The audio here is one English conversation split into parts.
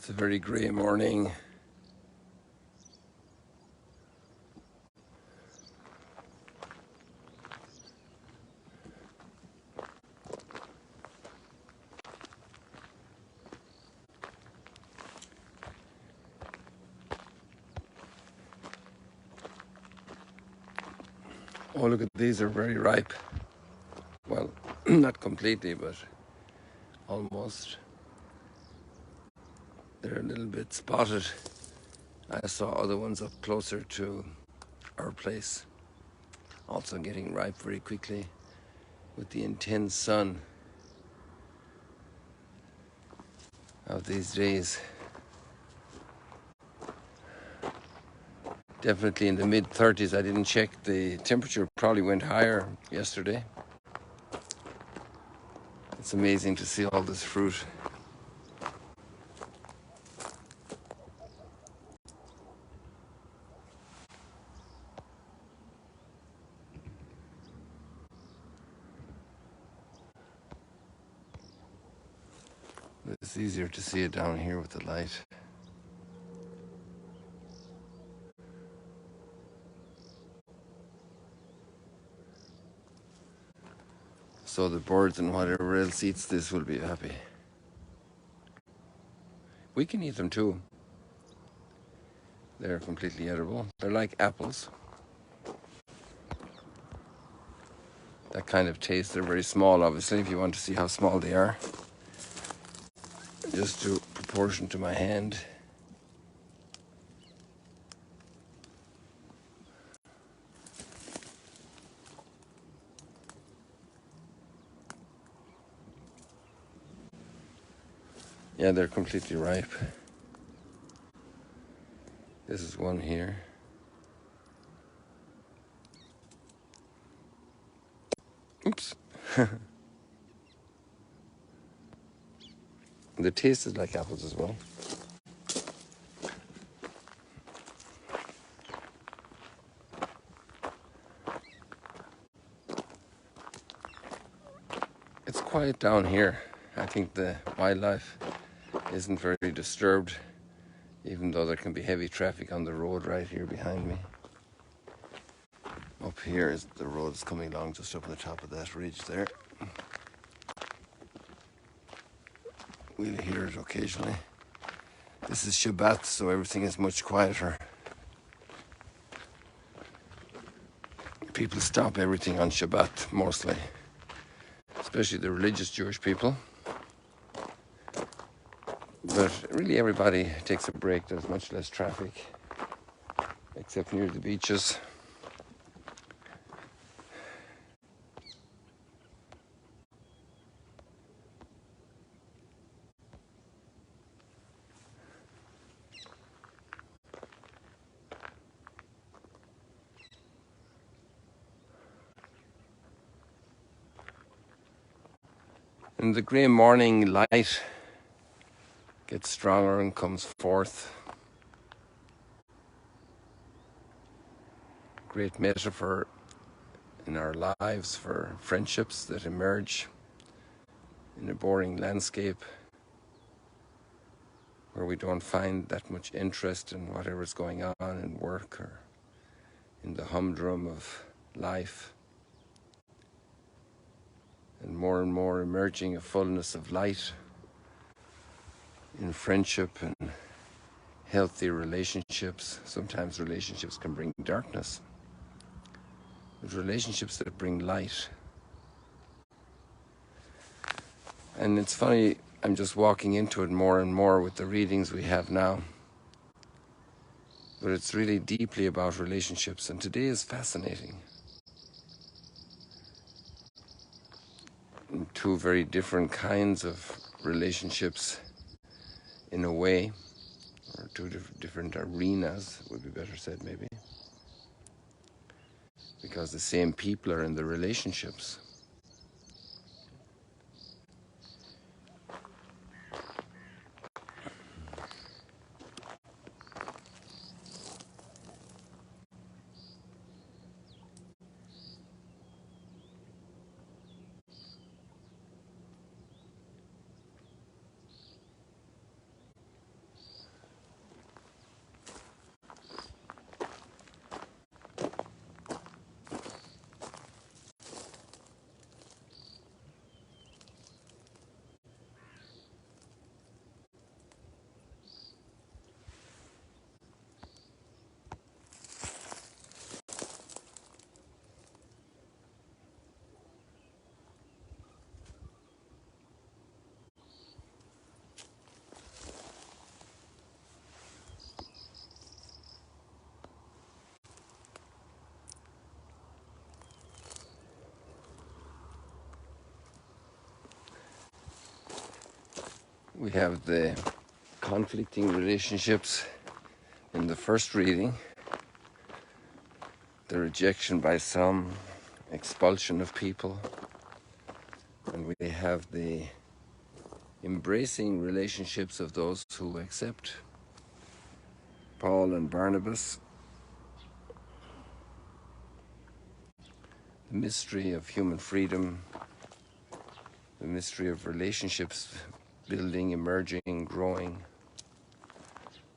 It's a very grey morning. Oh, look at these, are very ripe. Well, not completely, but almost. They're a little bit spotted. I saw other ones up closer to our place, also getting ripe very quickly with the intense sun of these days. Definitely in the mid-30s. I didn't check the temperature, probably went higher yesterday. It's amazing to see all this fruit. It's easier to see it down here with the light. So the birds and whatever else eats this will be happy. We can eat them too. They're completely edible. They're like apples. That kind of taste. They're very small, obviously, if you want to see how small they are. Just to proportion to my hand. Yeah, they're completely ripe. This is one here. Oops. The taste is like apples as well. It's quiet down here. I think the wildlife isn't very disturbed, even though there can be heavy traffic on the road right here behind me. Up here is the road is coming along just up on the top of that ridge there. We'll hear it occasionally. This is Shabbat, so everything is much quieter. People stop everything on Shabbat, mostly, especially the religious Jewish people. But really everybody takes a break. There's much less traffic, except near the beaches. And the grey morning light gets stronger and comes forth. Great metaphor in our lives for friendships that emerge in a boring landscape where we don't find that much interest in whatever's going on in work or in the humdrum of life. And more emerging a fullness of light in friendship and healthy relationships. Sometimes relationships can bring darkness, but relationships that bring light. And it's funny, I'm just walking into it more and more with the readings we have now. But it's really deeply about relationships, and today is fascinating. Two very different kinds of relationships in a way, or two different arenas, would be better said maybe. Because the same people are in the relationships. We have the conflicting relationships in the first reading, the rejection by some, expulsion of people, and we have the embracing relationships of those who accept Paul and Barnabas, the mystery of human freedom, the mystery of relationships building, emerging, growing,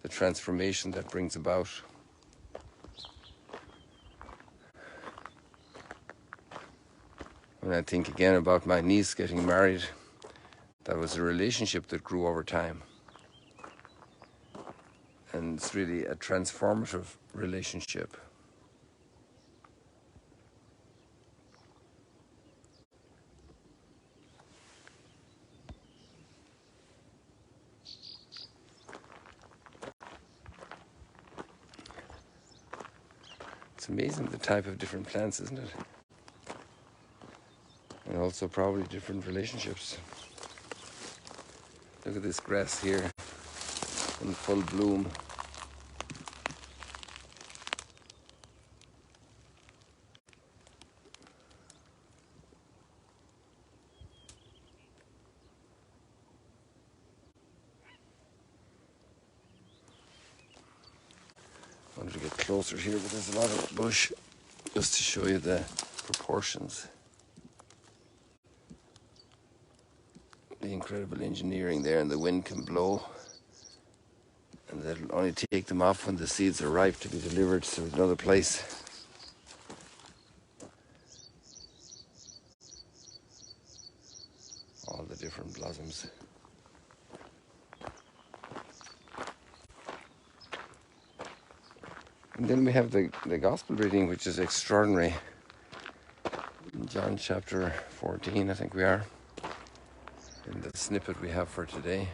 the transformation that brings about. When I think again about my niece getting married, that was a relationship that grew over time. And it's really a transformative relationship. It's amazing the type of different plants, isn't it? And also probably different relationships. Look at this grass here in full bloom. I wanted to get closer here, but there's a lot of bush, just to show you the proportions. The incredible engineering there, and the wind can blow. And they'll only take them off when the seeds are ripe to be delivered to another place. All the different blossoms. And then we have the gospel reading, which is extraordinary. In John chapter 14, I think we are, in the snippet we have for today.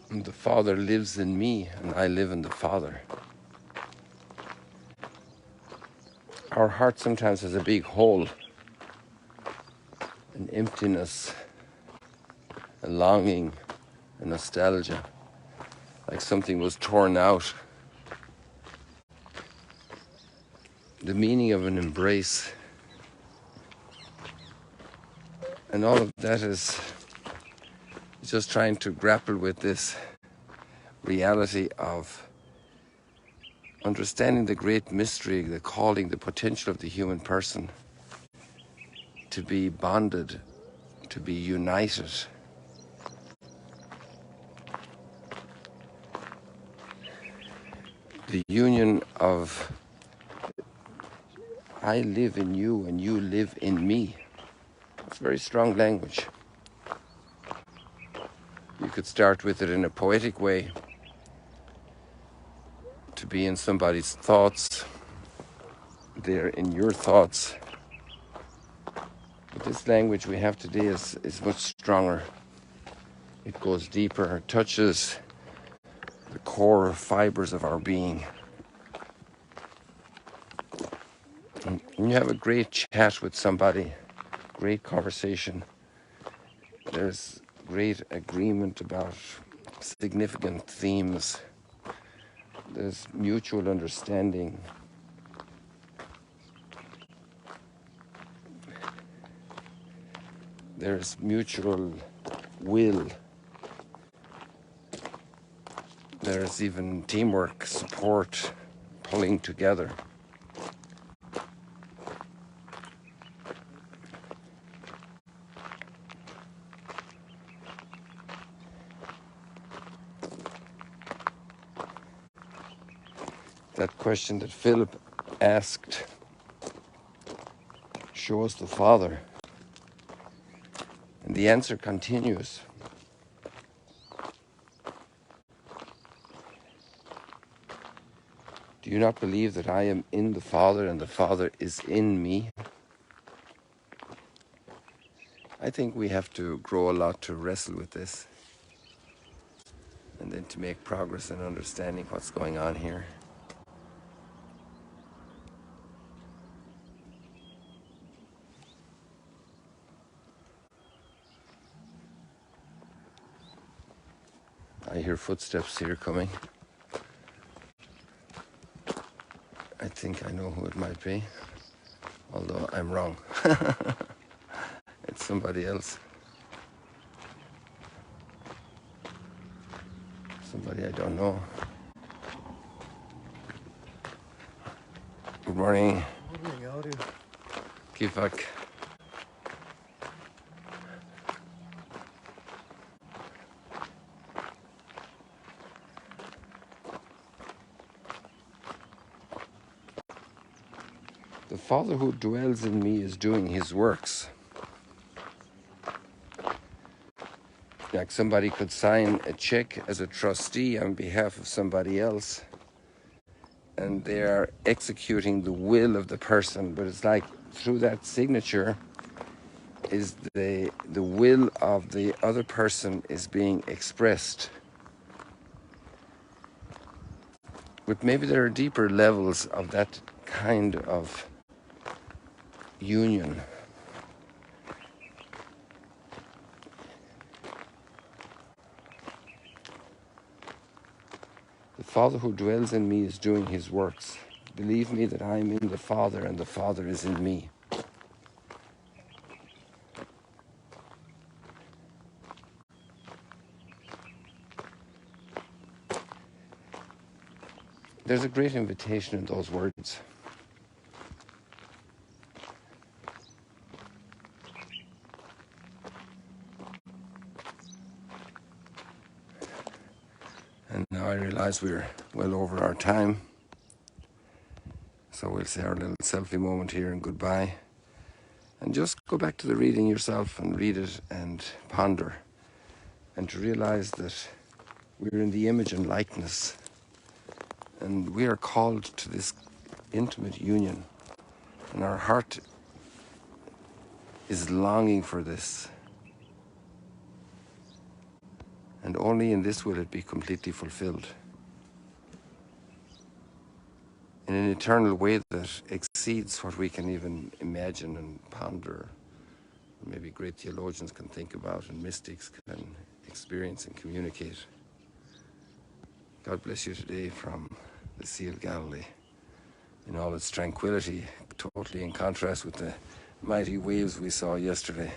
And the Father lives in me, and I live in the Father. Our heart sometimes has a big hole, an emptiness, a longing, a nostalgia, like something was torn out. The meaning of an embrace, and all of that is just trying to grapple with this reality of understanding the great mystery, the calling, the potential of the human person to be bonded, to be united. The union of I live in you and you live in me. It's very strong language. You could start with it in a poetic way, to be in somebody's thoughts, they're in your thoughts. But this language we have today is much stronger. It goes deeper, it touches the core fibers of our being. And when you have a great chat with somebody, great conversation, there's great agreement about significant themes. There's mutual understanding. There's mutual will. There's even teamwork, support, pulling together. that question that Philip asked, show us the Father. And the answer continues. Do you not believe that I am in the Father and the Father is in me? I think we have to grow a lot to wrestle with this and then to make progress in understanding what's going on here. I hear footsteps here coming. I think I know who it might be, although I'm wrong. It's somebody else. Somebody I don't know. Good morning. Good morning, how are you? Kifak. The Father who dwells in me is doing his works. Like somebody could sign a check as a trustee on behalf of somebody else, and they are executing the will of the person, but it's like through that signature is the will of the other person is being expressed. But maybe there are deeper levels of that kind of union. The Father who dwells in me is doing his works. Believe me that I am in the Father and the Father is in me. There's a great invitation in those words. And now I realize we're well over our time. So we'll say our little selfie moment here and goodbye. And just go back to the reading yourself and read it and ponder. And to realize that we're in the image and likeness. And we are called to this intimate union. And our heart is longing for this. And only in this will it be completely fulfilled. In an eternal way that exceeds what we can even imagine and ponder. Maybe great theologians can think about and mystics can experience and communicate. God bless you today from the Sea of Galilee in all its tranquility, totally in contrast with the mighty waves we saw yesterday.